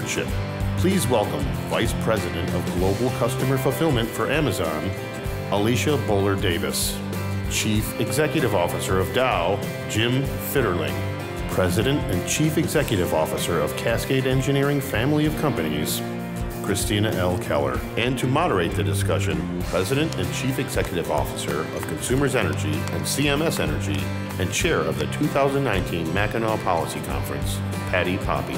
Stewardship. Please welcome Vice President of Global Customer Fulfillment for Amazon, Alicia Bowler-Davis. Chief Executive Officer of Dow, Jim Fitterling. President and Chief Executive Officer of Cascade Engineering Family of Companies, Christina L. Keller. And to moderate the discussion, President and Chief Executive Officer of Consumers Energy and CMS Energy and Chair of the 2019 Mackinac Policy Conference, Patti Poppe.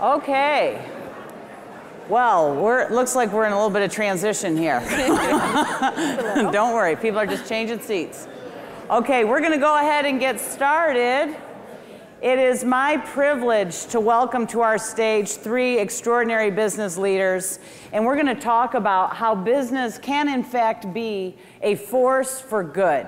Okay. Well, looks like we're in a little bit of transition here. Don't worry, people are just changing seats. Okay, we're going to go ahead and get started. It is my privilege to welcome to our stage 3 extraordinary business leaders, and we're going to talk about how business can in fact be a force for good.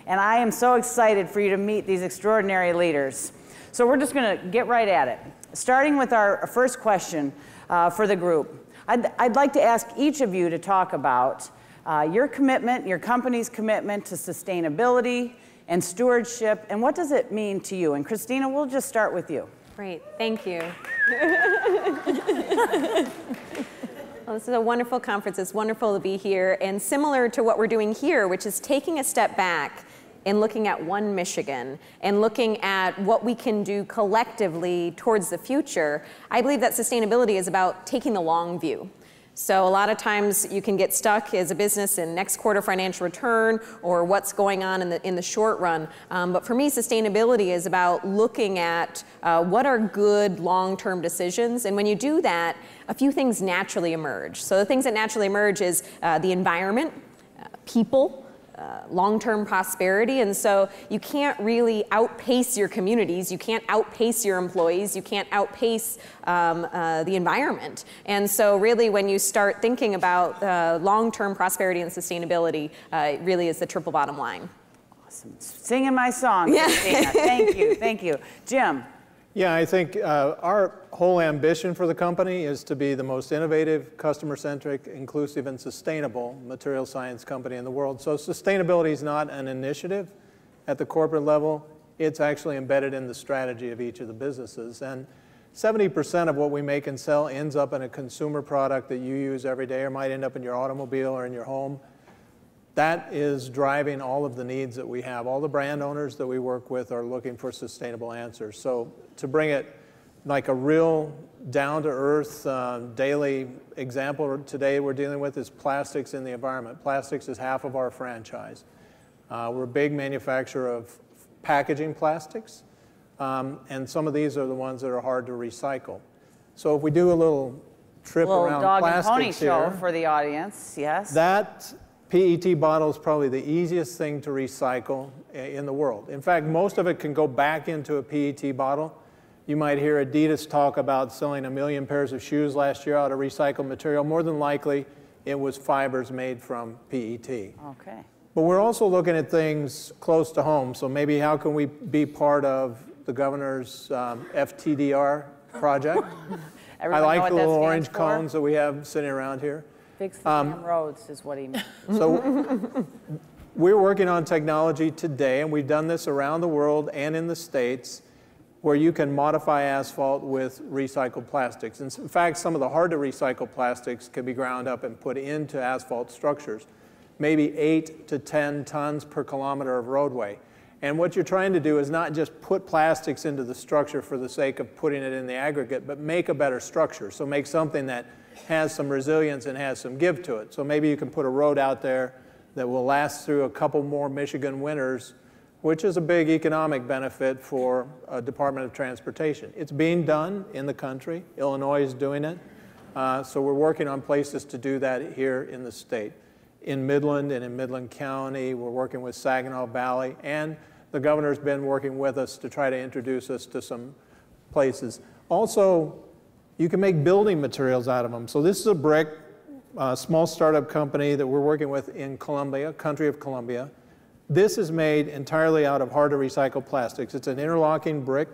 And I am so excited for you to meet these extraordinary leaders. So we're just going to get right at it. Starting with our first question for the group, I'd like to ask each of you to talk about your commitment, your company's commitment to sustainability and stewardship, and what does it mean to you? And Christina, we'll just start with you. Great, thank you. Well, this is a wonderful conference. It's wonderful to be here, and similar to what we're doing here, which is taking a step back and looking at one Michigan and looking at what we can do collectively towards the future, I believe that sustainability is about taking the long view. So a lot of times you can get stuck as a business in next quarter financial return or what's going on in the short run. But for me, sustainability is about looking at what are good long-term decisions. And when you do that, a few things naturally emerge. So the things that naturally emerge is the environment, people, long-term prosperity, and so you can't really outpace your communities, you can't outpace your employees, you can't outpace the environment. And so really when you start thinking about long-term prosperity and sustainability, it really is the triple bottom line. Awesome. Singing my song, Christina. Thank you, thank you. Jim. Yeah, I think our whole ambition for the company is to be the most innovative, customer-centric, inclusive, and sustainable material science company in the world. So sustainability is not an initiative at the corporate level. It's actually embedded in the strategy of each of the businesses. And 70% of what we make and sell ends up in a consumer product that you use every day or might end up in your automobile or in your home. That is driving all of the needs that we have. All the brand owners that we work with are looking for sustainable answers. So to bring it like a real down-to-earth daily example today we're dealing with is plastics in the environment. Plastics is half of our franchise. We're a big manufacturer of packaging plastics, and some of these are the ones that are hard to recycle. So if we do a little trip around dog plastics and pony show here, for the audience, yes. That PET bottle is probably the easiest thing to recycle in the world. In fact, most of it can go back into a PET bottle. You might hear Adidas talk about selling 1 million pairs of shoes last year out of recycled material. More than likely, it was fibers made from PET. Okay. But we're also looking at things close to home. So maybe how can we be part of the governor's FTDR project? I like the little orange cones that we have sitting around here. Fix the damn roads is what he meant. So we're working on technology today, and we've done this around the world and in the States, where you can modify asphalt with recycled plastics. And in fact, some of the hard to recycle plastics can be ground up and put into asphalt structures, maybe 8 to 10 tons per kilometer of roadway. And what you're trying to do is not just put plastics into the structure for the sake of putting it in the aggregate, but make a better structure. So make something that has some resilience and has some give to it. So maybe you can put a road out there that will last through a couple more Michigan winters, which is a big economic benefit for a Department of Transportation. It's being done in the country. Illinois is doing it. So we're working on places to do that here in the state. In Midland and in Midland County, we're working with Saginaw Valley, and the governor's been working with us to try to introduce us to some places. Also, you can make building materials out of them. So this is a brick, a small startup company that we're working with in Colombia, country of Colombia. This is made entirely out of hard to recycle plastics. It's an interlocking brick.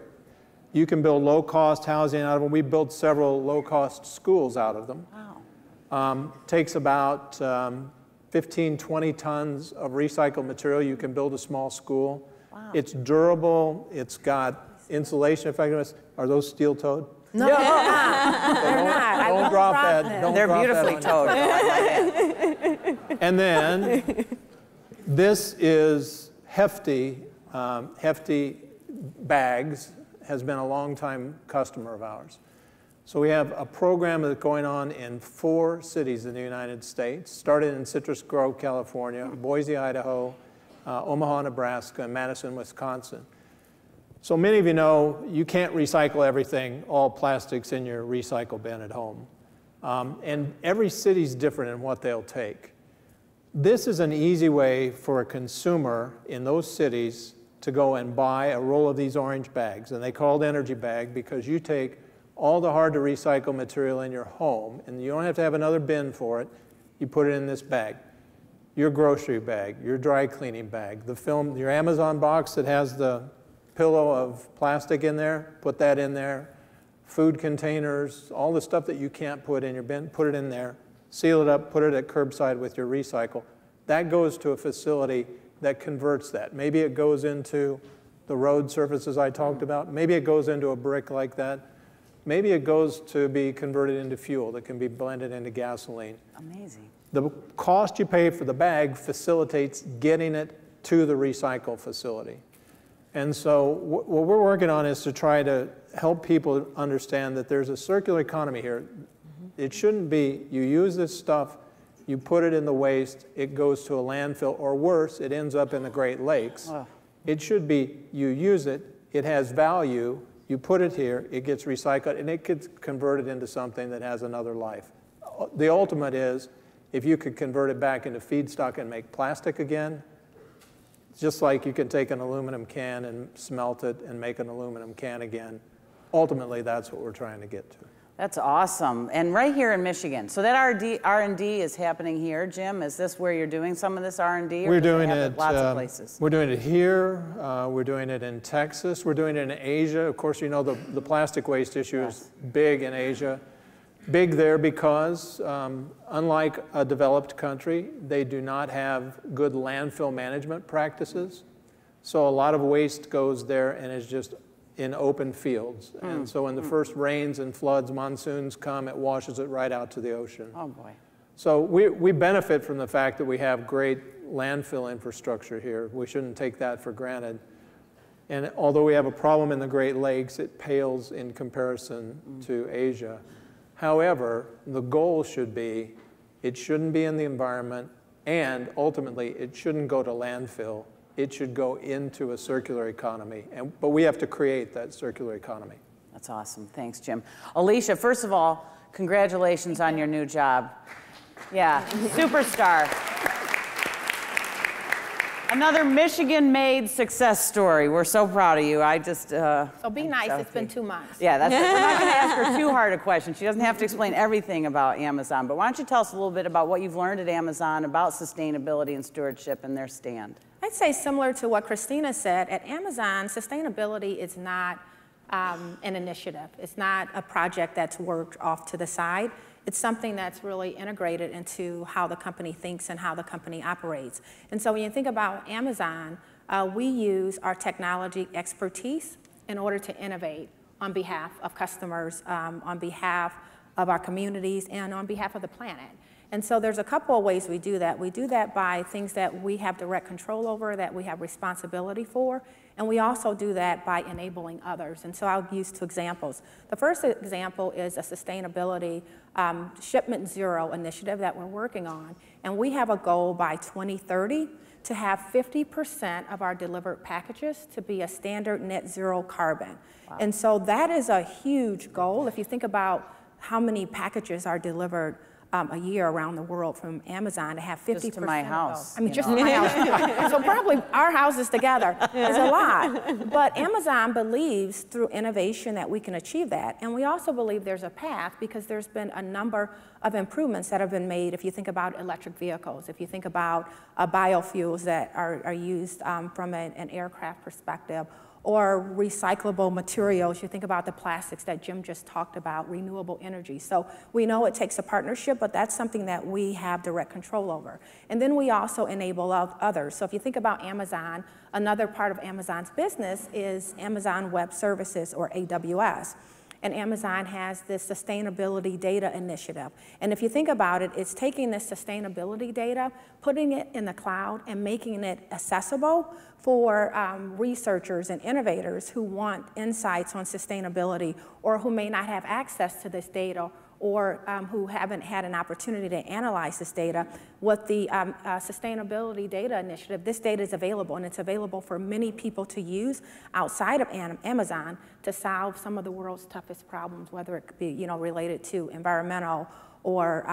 You can build low-cost housing out of them. We built several low-cost schools out of them. Takes about 15, 20 tons of recycled material. You can build a small school. Wow. It's durable. It's got insulation effectiveness. Are those steel-toed? No, they're not. Don't drop that. They're beautifully toed. And then this is Hefty. Hefty Bags has been a long-time customer of ours. So we have a program that's going on in 4 cities in the United States. Started in Citrus Grove, California, Boise, Idaho, Omaha, Nebraska, and Madison, Wisconsin. So many of you know you can't recycle everything, all plastics in your recycle bin at home. And every city's different in what they'll take. This is an easy way for a consumer in those cities to go and buy a roll of these orange bags. And they call it energy bag because you take all the hard to recycle material in your home, and you don't have to have another bin for it. You put it in this bag. Your grocery bag, your dry cleaning bag, the film, your Amazon box that has the pillow of plastic in there, put that in there. Food containers, all the stuff that you can't put in your bin, put it in there. Seal it up, put it at curbside with your recycle. That goes to a facility that converts that. Maybe it goes into the road surfaces I talked about. Maybe it goes into a brick like that. Maybe it goes to be converted into fuel that can be blended into gasoline. Amazing. The cost you pay for the bag facilitates getting it to the recycle facility. And so what we're working on is to try to help people understand that there's a circular economy here. It shouldn't be you use this stuff, you put it in the waste, it goes to a landfill, or worse, it ends up in the Great Lakes. It should be you use it, it has value, you put it here, it gets recycled, and it gets converted into something that has another life. The ultimate is, if you could convert it back into feedstock and make plastic again, just like you can take an aluminum can and smelt it and make an aluminum can again. Ultimately, that's what we're trying to get to. That's awesome. And right here in Michigan. So that R&D is happening here, Jim? Is this where you're doing some of this R&D? We're doing it lots of places. We're doing it here. We're doing it in Texas. We're doing it in Asia. Of course, you know the plastic waste issue is big in Asia. Big there because, unlike a developed country, they do not have good landfill management practices. So a lot of waste goes there and is just in open fields. And so when the first rains and floods, monsoons come, it washes it right out to the ocean. Oh boy. So we benefit from the fact that we have great landfill infrastructure here. We shouldn't take that for granted. And although we have a problem in the Great Lakes, it pales in comparison to Asia. However, the goal should be, it shouldn't be in the environment, and ultimately, it shouldn't go to landfill. It should go into a circular economy, but we have to create that circular economy. That's awesome. Thanks, Jim. Alicia, first of all, congratulations on your new job. Yeah, superstar. Another Michigan-made success story. We're so proud of you. I just... so be nice, it's been 2 months. Yeah, that's it. We're not going to ask her too hard a question. She doesn't have to explain everything about Amazon, but why don't you tell us a little bit about what you've learned at Amazon about sustainability and stewardship and their stand? I'd say similar to what Christina said, at Amazon, sustainability is not an initiative. It's not a project that's worked off to the side. It's something that's really integrated into how the company thinks and how the company operates. And so when you think about Amazon, we use our technology expertise in order to innovate on behalf of customers, on behalf of our communities, and on behalf of the planet. And so there's a couple of ways we do that. We do that by things that we have direct control over, that we have responsibility for, and we also do that by enabling others. And so I'll use 2 examples. The first example is a sustainability shipment zero initiative that we're working on. And we have a goal by 2030 to have 50% of our delivered packages to be a standard net zero carbon. Wow. And so that is a huge goal. If you think about how many packages are delivered a year around the world from Amazon, to have 50%. Just to my house. I mean, just to my house. So probably our houses together is a lot. But Amazon believes through innovation that we can achieve that. And we also believe there's a path because there's been a number of improvements that have been made. If you think about electric vehicles, if you think about biofuels that are used from an aircraft perspective, or recyclable materials. You think about the plastics that Jim just talked about, renewable energy. So we know it takes a partnership, but that's something that we have direct control over. And then we also enable others. So if you think about Amazon, another part of Amazon's business is Amazon Web Services, or AWS. And Amazon has this sustainability data initiative. And if you think about it, it's taking this sustainability data, putting it in the cloud, and making it accessible for researchers and innovators who want insights on sustainability, or who may not have access to this data, or who haven't had an opportunity to analyze this data. With the Sustainability Data Initiative, this data is available, and it's available for many people to use outside of Amazon to solve some of the world's toughest problems, whether it be related to environmental or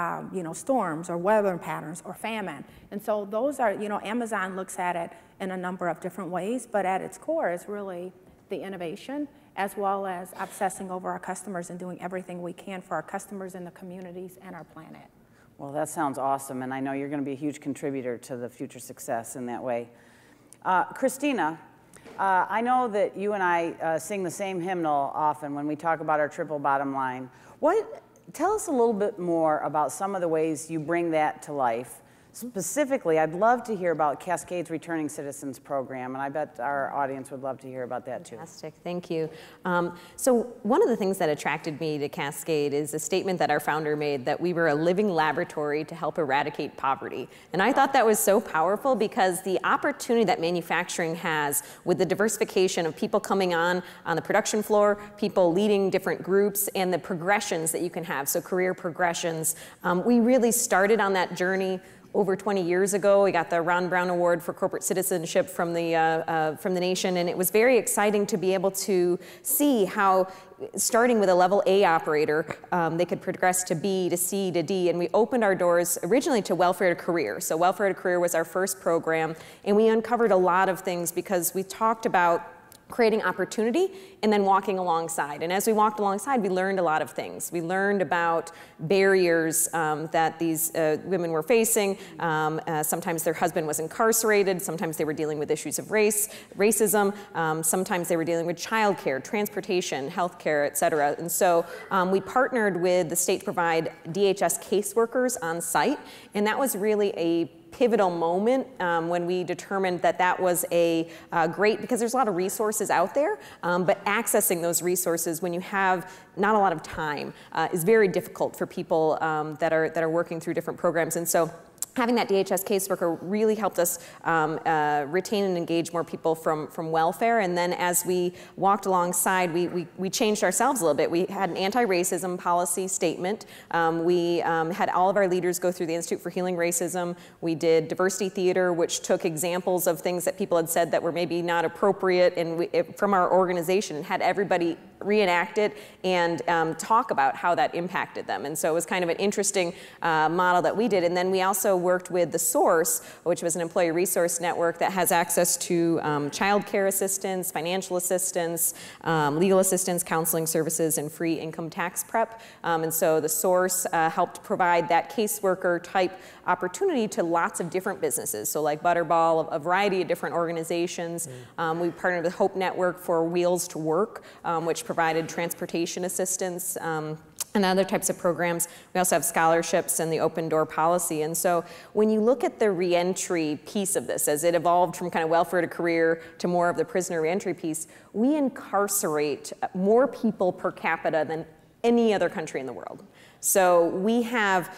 storms or weather patterns or famine. And so those are, Amazon looks at it in a number of different ways, but at its core is really the innovation, as well as obsessing over our customers and doing everything we can for our customers and the communities and our planet. Well, that sounds awesome, and I know you're going to be a huge contributor to the future success in that way. Christina, I know that you and I sing the same hymnal often when we talk about our triple bottom line. Tell us a little bit more about some of the ways you bring that to life. Specifically, I'd love to hear about Cascade's Returning Citizens program, and I bet our audience would love to hear about that too. Fantastic, thank you. So one of the things that attracted me to Cascade is a statement that our founder made, that we were a living laboratory to help eradicate poverty. And I thought that was so powerful, because the opportunity that manufacturing has with the diversification of people coming on the production floor, people leading different groups, and the progressions that you can have, so career progressions. We really started on that journey over 20 years ago. We got the Ron Brown Award for Corporate Citizenship from the nation, and it was very exciting to be able to see how, starting with a level A operator, they could progress to B, to C, to D, and we opened our doors originally to Welfare to Career. So Welfare to Career was our first program, and we uncovered a lot of things because we talked about creating opportunity and then walking alongside. And as we walked alongside, we learned a lot of things. We learned about barriers that these women were facing. Sometimes their husband was incarcerated. Sometimes they were dealing with issues of racism. Sometimes they were dealing with childcare, transportation, healthcare, et cetera. And so we partnered with the state to provide DHS caseworkers on site. And that was really a pivotal moment when we determined that that was a great, because there's a lot of resources out there, but accessing those resources when you have not a lot of time is very difficult for people that are working through different programs. And so having that DHS caseworker really helped us retain and engage more people from welfare. And then as we walked alongside, we changed ourselves a little bit. We had an anti-racism policy statement. We had all of our leaders go through the Institute for Healing Racism. We did diversity theater, which took examples of things that people had said that were maybe not appropriate from our organization, and had everybody reenact it and talk about how that impacted them. And so it was kind of an interesting model that we did. And then we also worked with The Source, which was an employee resource network that has access to child care assistance, financial assistance, legal assistance, counseling services, and free income tax prep. And so The Source helped provide that caseworker type opportunity to lots of different businesses. So like Butterball, a variety of different organizations. We partnered with Hope Network for Wheels to Work, which provided transportation assistance and other types of programs. We also have scholarships and the open door policy. And so when you look at the reentry piece of this, as it evolved from kind of welfare to career to more of the prisoner reentry piece, we incarcerate more people per capita than any other country in the world. So we have,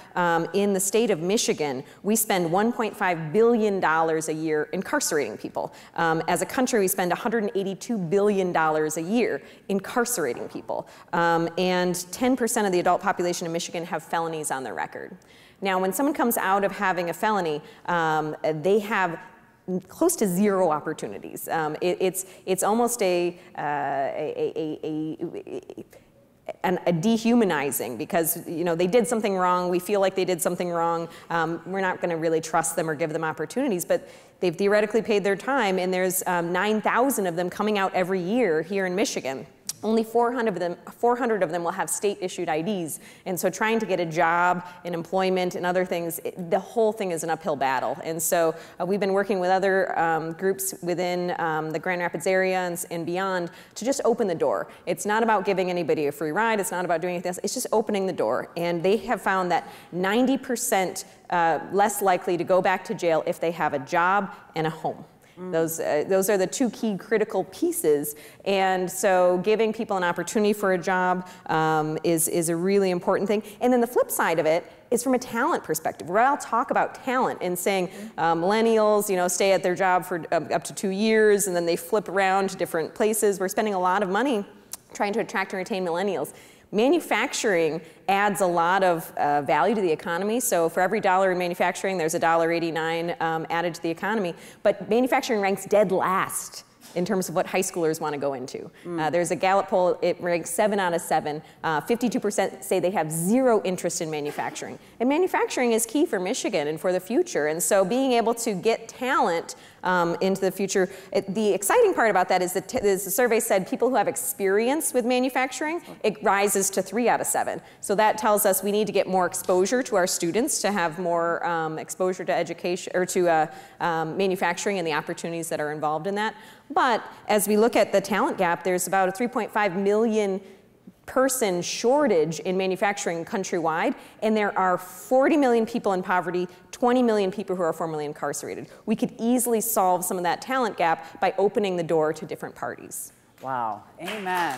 in the state of Michigan, we spend $1.5 billion a year incarcerating people. As a country, we spend $182 billion a year incarcerating people. And 10% of the adult population in Michigan have felonies on their record. Now, when someone comes out of having a felony, they have close to zero opportunities. It's almost a dehumanizing, because they did something wrong, we feel like they did something wrong, we're not going to really trust them or give them opportunities, but they've theoretically paid their time, and there's 9,000 of them coming out every year here in Michigan. only 400 of them will have state-issued IDs. And so trying to get a job and employment and other things, the whole thing is an uphill battle. And so we've been working with other groups within the Grand Rapids area and beyond to just open the door. It's not about giving anybody a free ride. It's not about doing anything else. It's just opening the door. And they have found that 90% less likely to go back to jail if they have a job and a home. Those are the two key critical pieces. And so giving people an opportunity for a job is a really important thing. And then the flip side of it is from a talent perspective. We're all talk about talent and saying millennials, stay at their job for up to 2 years and then they flip around to different places. We're spending a lot of money trying to attract and retain millennials. Manufacturing adds a lot of value to the economy. So for every dollar in manufacturing, there's $1.89 added to the economy. But manufacturing ranks dead last in terms of what high schoolers want to go into. There's a Gallup poll, it ranks 7 out of 7. 52% say they have zero interest in manufacturing. And manufacturing is key for Michigan and for the future. And so being able to get talent into the future, the exciting part about that is that as the survey said, people who have experience with manufacturing, it rises to 3 out of 7. So that tells us we need to get more exposure to our students to have more exposure to education or to manufacturing and the opportunities that are involved in that. But as we look at the talent gap, there's about a 3.5 million person shortage in manufacturing countrywide, and there are 40 million people in poverty, 20 million people who are formerly incarcerated. We could easily solve some of that talent gap by opening the door to different parties. Wow, amen.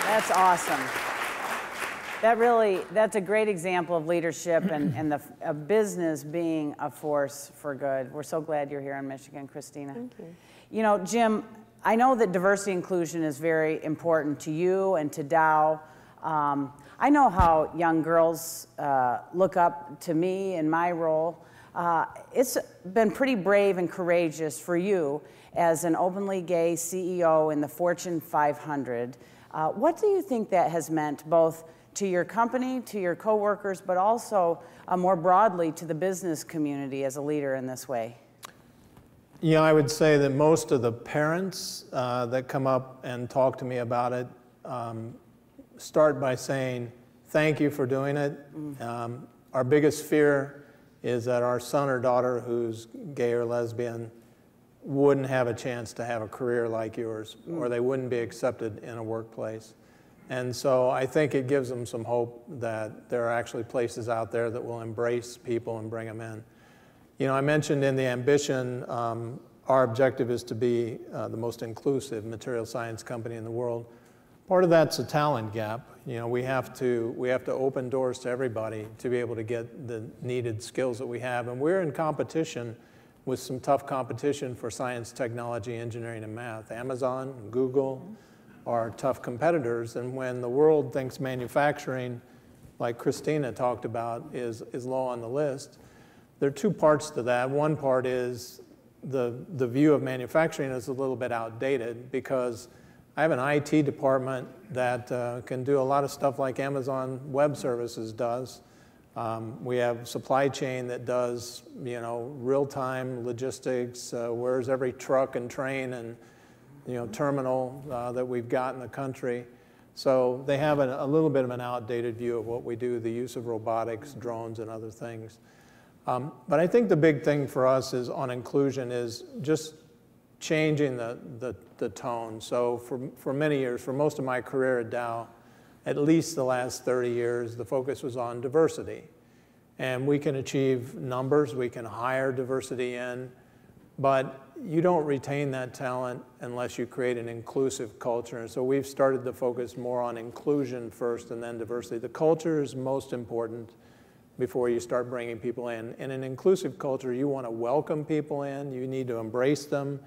That's awesome. That's a great example of leadership and a business being a force for good. We're so glad you're here in Michigan, Christina. Thank you. You know, Jim, I know that diversity inclusion is very important to you and to Dow. I know how young girls look up to me in my role. It's been pretty brave and courageous for you as an openly gay CEO in the Fortune 500. What do you think that has meant both to your company, to your coworkers, but also more broadly to the business community as a leader in this way? Yeah, I would say that most of the parents that come up and talk to me about it start by saying, thank you for doing it. Our biggest fear is that our son or daughter who's gay or lesbian wouldn't have a chance to have a career like yours, or they wouldn't be accepted in a workplace. And so I think it gives them some hope that there are actually places out there that will embrace people and bring them in. You know, I mentioned in the ambition, our objective is to be the most inclusive material science company in the world. Part of that's a talent gap. You know, we have to open doors to everybody to be able to get the needed skills that we have. And we're in competition with some tough competition for science, technology, engineering, and math. Amazon, Google are tough competitors. And when the world thinks manufacturing, like Christina talked about, is low on the list, there are two parts to that. One part is the view of manufacturing is a little bit outdated because I have an IT department that can do a lot of stuff like Amazon Web Services does. We have supply chain that does, you know, real-time logistics, where's every truck and train and, you know, terminal that we've got in the country. So they have a little bit of an outdated view of what we do, the use of robotics, drones, and other things. But I think the big thing for us is on inclusion is just changing the tone. So for many years, for most of my career at Dow, at least the last 30 years, the focus was on diversity. And we can achieve numbers, we can hire diversity in, but you don't retain that talent unless you create an inclusive culture. And so we've started to focus more on inclusion first and then diversity. The culture is most important before you start bringing people in. In an inclusive culture, you want to welcome people in, you need to embrace them,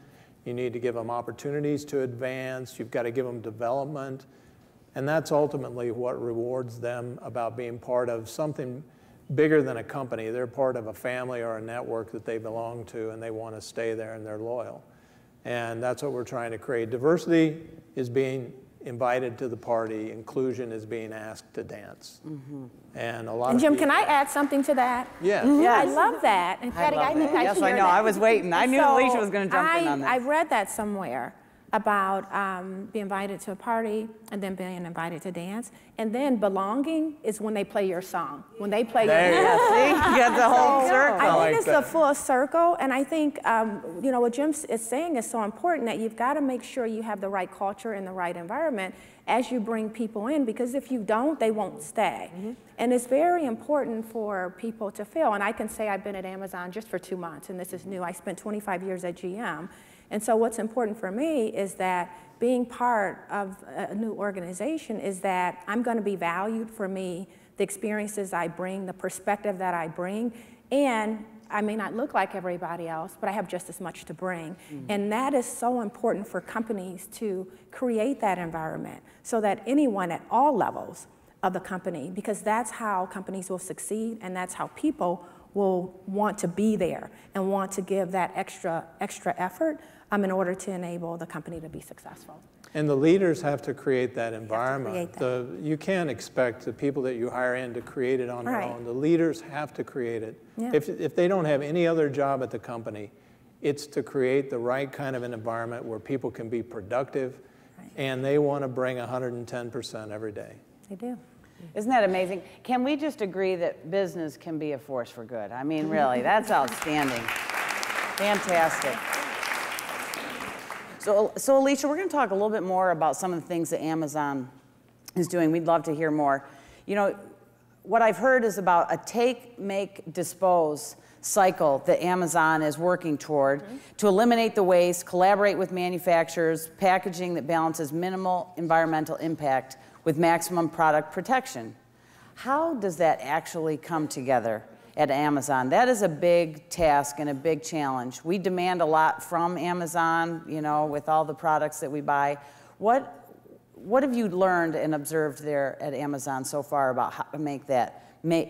you need to give them opportunities to advance, you've got to give them development, and that's ultimately what rewards them about being part of something bigger than a company. They're part of a family or a network that they belong to, and they want to stay there, and they're loyal. And that's what we're trying to create. Diversity is being invited to the party. Inclusion is being asked to dance. And a lot And of Jim, people, can I add something to that? Yeah. Yes. I love that. And Patti, I think I Yes, should I hear know. that. I was waiting. I knew Alicia was going to jump in on this. I read that somewhere. about being invited to a party and then being invited to dance. And then belonging is when they play your song. When they play your Yeah, see? You got the whole circle. I think it's a full circle, and I think you know, what Jim is saying is so important, that you've got to make sure you have the right culture and the right environment as you bring people in, because if you don't, they won't stay. And it's very important for people to feel, and I can say I've been at Amazon just for 2 months, and this is new. I spent 25 years at GM. And so what's important for me is that being part of a new organization is that I'm going to be valued for me, the experiences I bring, the perspective that I bring, and I may not look like everybody else, but I have just as much to bring. And that is so important for companies to create that environment so that anyone at all levels of the company, because that's how companies will succeed, and that's how people will want to be there and want to give that extra effort in order to enable the company to be successful. And the leaders have to create that environment. You can't expect the people that you hire in to create it on their own. The leaders have to create it. If they don't have any other job at the company, it's to create the right kind of an environment where people can be productive and they want to bring 110% every day. They do. Isn't that amazing? Can we just agree that business can be a force for good? I mean, really, that's outstanding. Fantastic. So Alicia, we're going to talk a little bit more about some of the things that Amazon is doing. We'd love to hear more. You know, what I've heard is about a take, make, dispose cycle that Amazon is working toward to eliminate the waste, collaborate with manufacturers, packaging that balances minimal environmental impact with maximum product protection. How does that actually come together at Amazon? That is a big task and a big challenge. We demand a lot from Amazon, you know, with all the products that we buy. What have you learned and observed there at Amazon so far about how to make that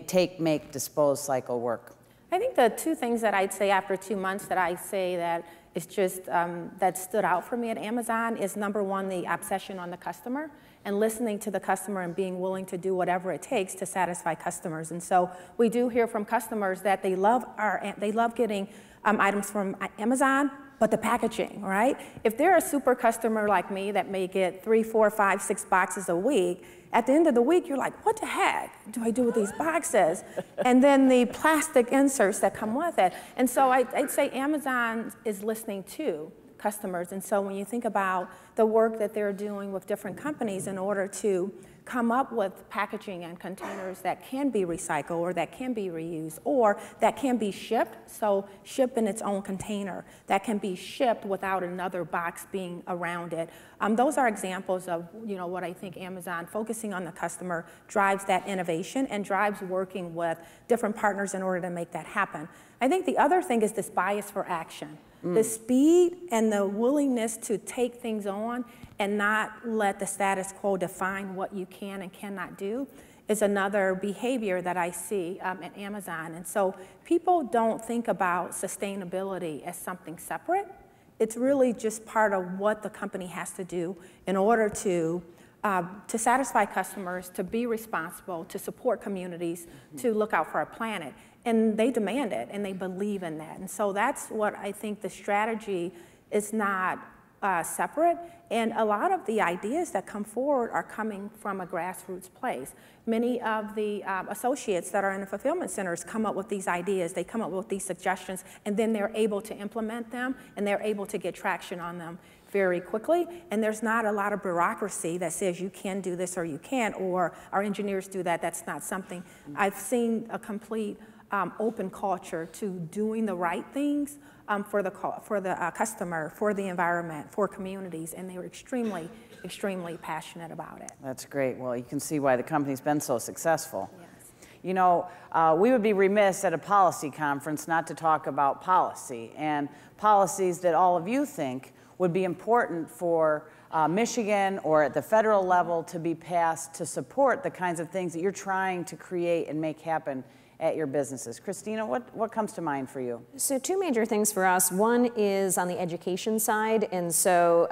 take, make, dispose cycle work? I think the two things that I'd say after 2 months that I say that is just that stood out for me at Amazon is, number one, the obsession on the customer and listening to the customer and being willing to do whatever it takes to satisfy customers. And so we do hear from customers that they love getting items from Amazon, but the packaging, right? If they're a super customer like me that may get 3, 4, 5, 6 boxes a week, at the end of the week, you're like, what the heck do I do with these boxes? And then the plastic inserts that come with it. And so I'd say Amazon is listening to customers. And so when you think about the work that they're doing with different companies in order to come up with packaging and containers that can be recycled or that can be reused or that can be shipped, so shipped in its own container, that can be shipped without another box being around it. Those are examples of, you know, what I think Amazon focusing on the customer drives that innovation and drives working with different partners in order to make that happen. I think the other thing is this bias for action. The speed and the willingness to take things on and not let the status quo define what you can and cannot do is another behavior that I see at Amazon. And so people don't think about sustainability as something separate. It's really just part of what the company has to do in order to satisfy customers, to be responsible, to support communities, to look out for our planet. And they demand it, and they believe in that. And so that's what I think the strategy is not separate. And a lot of the ideas that come forward are coming from a grassroots place. Many of the associates that are in the fulfillment centers come up with these ideas, they come up with these suggestions, and then they're able to implement them, and they're able to get traction on them very quickly. And there's not a lot of bureaucracy that says you can do this or you can't, or our engineers do that. That's not something. I've seen a complete open culture to doing the right things for the customer, for the environment, for communities, and they were extremely, extremely passionate about it. That's great. Well, you can see why the company's been so successful. Yes. You know, we would be remiss at a policy conference not to talk about policy and policies that all of you think would be important for Michigan or at the federal level to be passed to support the kinds of things that you're trying to create and make happen at your businesses. Christina, what comes to mind for you? So 2 major things for us. One is on the education side, and so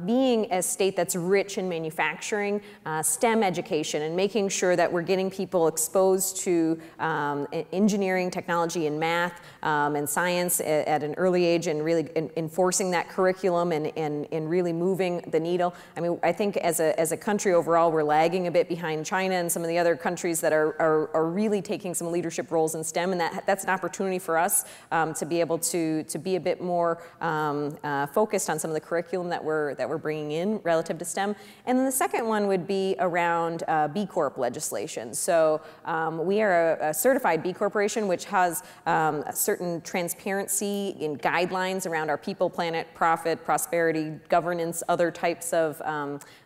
being a state that's rich in manufacturing, STEM education, and making sure that we're getting people exposed to engineering, technology, and math and science at an early age, and really enforcing that curriculum and really moving the needle. I mean, I think as a country overall, we're lagging a bit behind China and some of the other countries that are really taking some leadership roles in STEM, and that's an opportunity for us to be able to be a bit more focused on some of the curriculum that we're bringing in relative to STEM. And then the second one would be around B Corp legislation. So we are a certified B Corporation, which has a certain transparency in guidelines around our people, planet, profit, prosperity, governance, other types of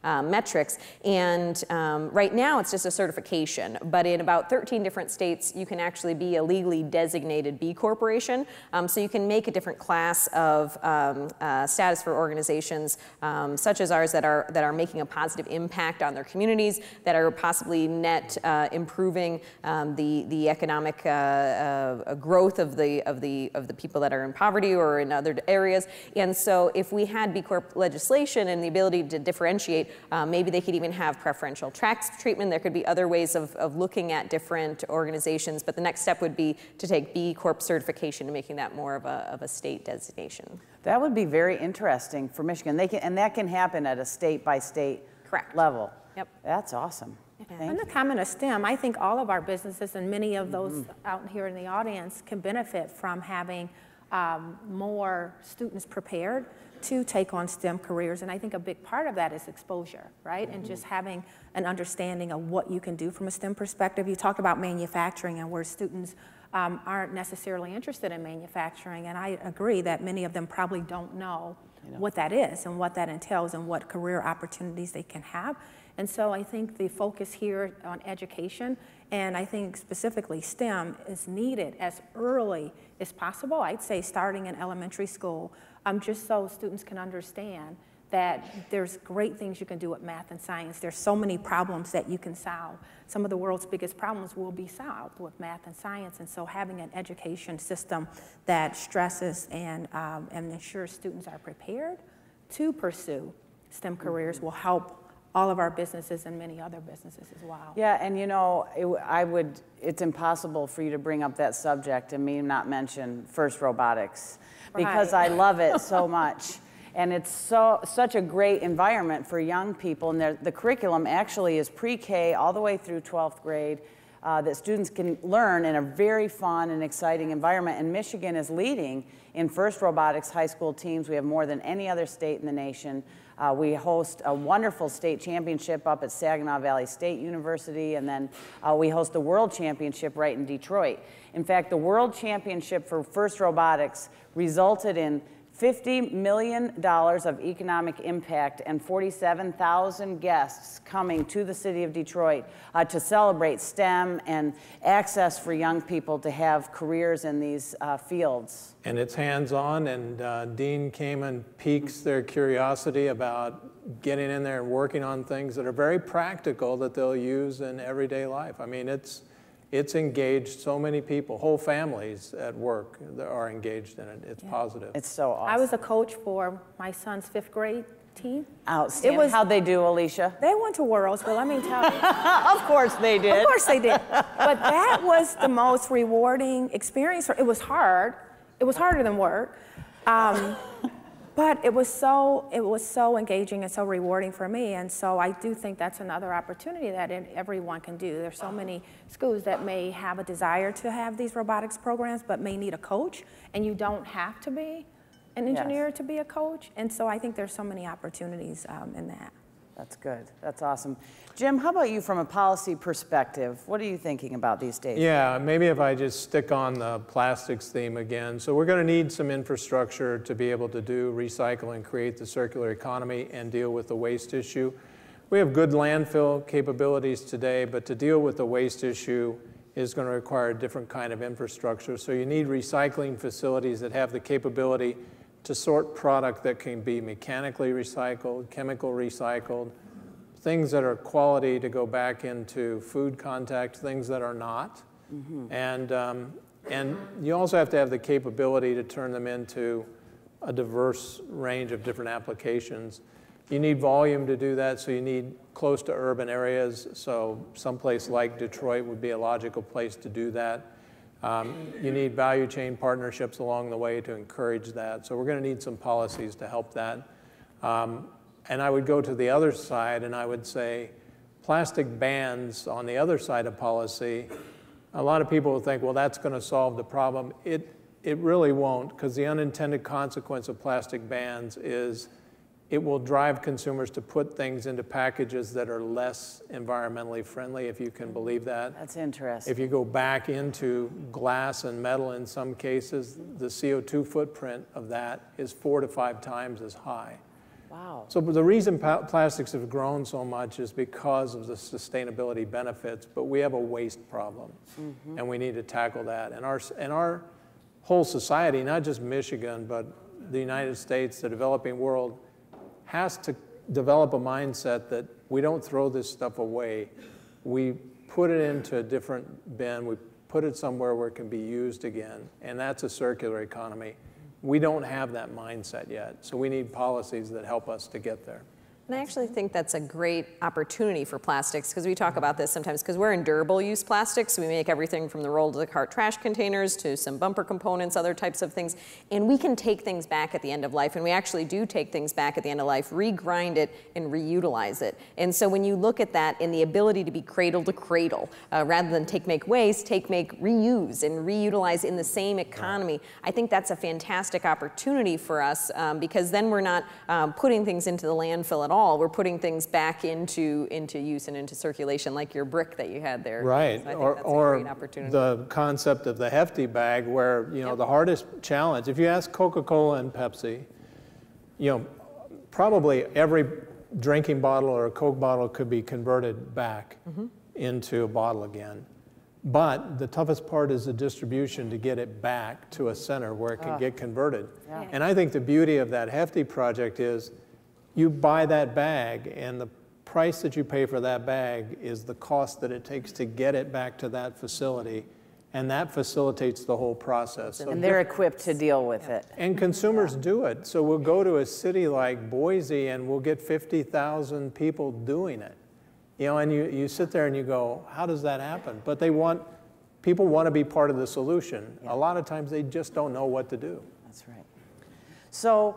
metrics. And right now it's just a certification, but in about 13 different states you can actually be a legally designated B Corporation. So you can make a different class of status for organizations such as ours that are making a positive impact on their communities, that are possibly net improving the economic growth of the people that are in poverty or in other areas. And so if we had B Corp legislation and the ability to differentiate, maybe they could even have preferential tax treatment. There could be other ways of looking at different organizations, but the next step would be to take B Corp certification and making that more of a state designation. That would be very interesting for Michigan. And that can happen at a state-by-state level. Yep. That's awesome. On the comment of STEM, I think all of our businesses and many of those out here in the audience can benefit from having more students prepared to take on STEM careers. And I think a big part of that is exposure, right? And just having an understanding of what you can do from a STEM perspective. You talked about manufacturing and where students aren't necessarily interested in manufacturing. And I agree that many of them probably don't know what that is and what that entails and what career opportunities they can have. And so I think the focus here on education, and I think specifically STEM, is needed as early as possible. I'd say starting in elementary school, just so students can understand that there's great things you can do with math and science. There's so many problems that you can solve. Some of the world's biggest problems will be solved with math and science, and so having an education system that stresses and ensures students are prepared to pursue STEM careers will help all of our businesses and many other businesses as well. Yeah, and you know, it's impossible for you to bring up that subject and me not mention FIRST Robotics, because I love it so much. And it's such a great environment for young people, and the curriculum actually is pre-K all the way through 12th grade, that students can learn in a very fun and exciting environment. And Michigan is leading in FIRST Robotics high school teams. We have more than any other state in the nation. We host a wonderful state championship up at Saginaw Valley State University, and then we host the World Championship right in Detroit. In fact, the World Championship for FIRST Robotics resulted in $50 million of economic impact and 47,000 guests coming to the city of Detroit to celebrate STEM and access for young people to have careers in these fields. And it's hands-on, and Dean came and piques their curiosity about getting in there and working on things that are very practical that they'll use in everyday life. I mean, it's engaged so many people, whole families at work that are engaged in it. It's positive. It's so awesome. I was a coach for my son's 5th grade team. Outstanding. How'd they do, Alicia? They went to Worlds, but let me tell you. Of course they did. Of course they did. But that was the most rewarding experience. It was hard. It was harder than work. But it was so engaging and so rewarding for me, and so I do think that's another opportunity that everyone can do. There's so many schools that may have a desire to have these robotics programs, but may need a coach, and you don't have to be an engineer to be a coach, and so I think there's so many opportunities in that. That's good. That's awesome. Jim, how about you from a policy perspective? What are you thinking about these days? Yeah, maybe if I just stick on the plastics theme again. So we're going to need some infrastructure to be able to do recycle and create the circular economy and deal with the waste issue. We have good landfill capabilities today, but to deal with the waste issue is going to require a different kind of infrastructure. So you need recycling facilities that have the capability to sort product that can be mechanically recycled, chemical recycled, things that are quality to go back into food contact, things that are not. And you also have to have the capability to turn them into a diverse range of different applications. You need volume to do that, so you need close to urban areas. So someplace like Detroit would be a logical place to do that. You need value chain partnerships along the way to encourage that. So we're going to need some policies to help that. And I would go to the other side, and I would say plastic bans on the other side of policy. A lot of people will think, well, that's going to solve the problem. It really won't, because the unintended consequence of plastic bans is it will drive consumers to put things into packages that are less environmentally friendly, if you can believe that. That's interesting. If you go back into glass and metal in some cases, the CO2 footprint of that is 4 to 5 times as high. Wow. So the reason plastics have grown so much is because of the sustainability benefits, but we have a waste problem, and we need to tackle that. And our whole society, not just Michigan, but the United States, the developing world, has to develop a mindset that we don't throw this stuff away. We put it into a different bin. We put it somewhere where it can be used again, and that's a circular economy. We don't have that mindset yet, so we need policies that help us to get there. And I actually think that's a great opportunity for plastics, because we talk about this sometimes, because we're in durable use plastics. So we make everything from the roll to the cart trash containers to some bumper components, other types of things. And we can take things back at the end of life. And we actually do take things back at the end of life, regrind it, and reutilize it. And so when you look at that and the ability to be cradle to cradle, rather than take, make, waste, take, make, reuse, and reutilize in the same economy, I think that's a fantastic opportunity for us, because then we're not putting things into the landfill at all. We're putting things back into use and into circulation, like your brick that you had there. Right, so I think that's a great opportunity. The concept of the hefty bag, where the hardest challenge. If you ask Coca-Cola and Pepsi, probably every drinking bottle or a Coke bottle could be converted back into a bottle again. But the toughest part is the distribution to get it back to a center where it can get converted. Yeah. And I think the beauty of that hefty project is you buy that bag, and the price that you pay for that bag is the cost that it takes to get it back to that facility, and that facilitates the whole process. So and they're equipped to deal with it. And consumers do it. So we'll go to a city like Boise, and we'll get 50,000 people doing it. And you sit there and you go, how does that happen? But people want to be part of the solution. Yeah. A lot of times they just don't know what to do. That's right. So,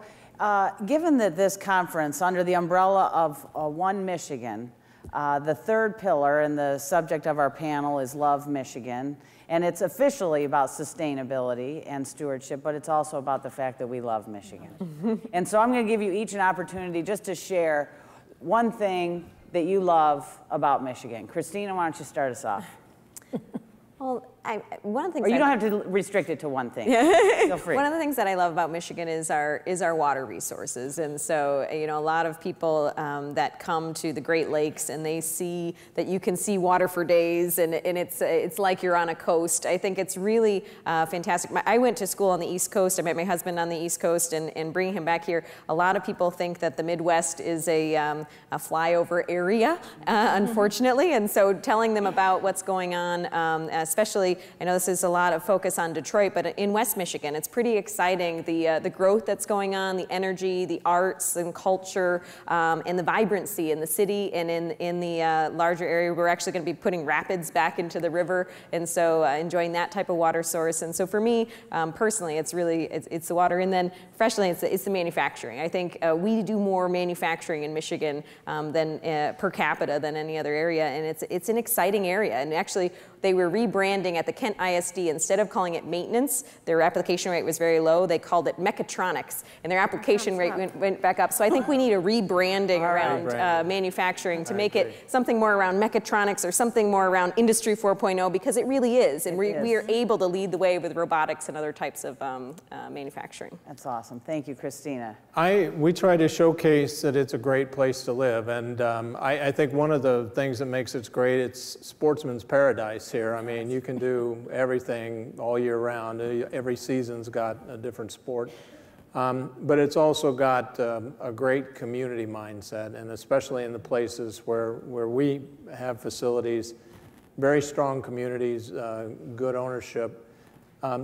given that this conference, under the umbrella of One Michigan, the third pillar and the subject of our panel is Love Michigan, and it's officially about sustainability and stewardship, but it's also about the fact that we love Michigan. And so I'm going to give you each an opportunity just to share one thing that you love about Michigan. Christina, why don't you start us off? Well, one of the things. Or you don't have to restrict it to one thing. Feel free. One of the things that I love about Michigan is our water resources, and so a lot of people that come to the Great Lakes and they see that you can see water for days, and it's like you're on a coast. I think it's really fantastic. I went to school on the East Coast. I met my husband on the East Coast, and bringing him back here, a lot of people think that the Midwest is a flyover area, unfortunately, and so telling them about what's going on, especially. I know this is a lot of focus on Detroit, but in West Michigan, it's pretty exciting, the growth that's going on, the energy, the arts and culture, and the vibrancy in the city and in the larger area. We're actually going to be putting rapids back into the river, and so enjoying that type of water source. And so for me, personally, it's the water, and then freshly, it's the manufacturing. I think we do more manufacturing in Michigan than per capita than any other area, and it's an exciting area. And actually, they were rebranding at the Kent ISD. Instead of calling it maintenance, their application rate was very low. They called it mechatronics, and their application rate went back up. So I think we need a rebranding around manufacturing to make it something more around mechatronics or something more around Industry 4.0, because it really is. And we are able to lead the way with robotics and other types of manufacturing. That's awesome. Thank you, Christina. We try to showcase that it's a great place to live, and I think one of the things that makes it great, it's sportsman's paradise here. I mean, you can do everything all year round. Every season's got a different sport. But it's also got a great community mindset, and especially in the places where we have facilities, very strong communities, good ownership.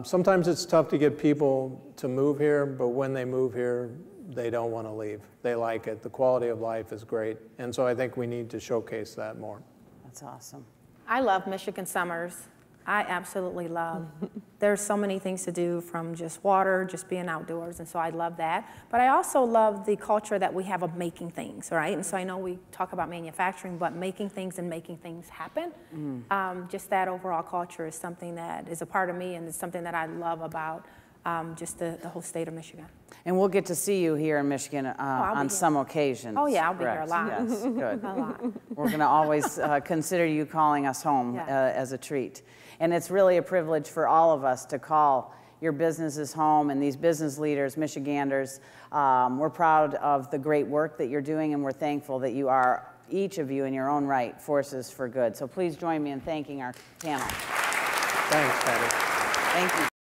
Sometimes it's tough to get people to move here, but when they move here, they don't want to leave. They like it. The quality of life is great. And so I think we need to showcase that more. That's awesome. I love Michigan summers. I absolutely love. There's so many things to do, from just water, just being outdoors, and so I love that. But I also love the culture that we have of making things, right? And so I know we talk about manufacturing, but making things and making things happen, just that overall culture is something that is a part of me, and it's something that I love about just the whole state of Michigan. And we'll get to see you here in Michigan on some occasions. Oh yeah, I'll be here a lot. Yes, good. A lot. We're going to always consider you calling us home as a treat. And it's really a privilege for all of us to call your businesses home, and these business leaders, Michiganders. We're proud of the great work that you're doing, and we're thankful that you are, each of you in your own right, forces for good. So please join me in thanking our panel. Thanks, Patti. Thank you.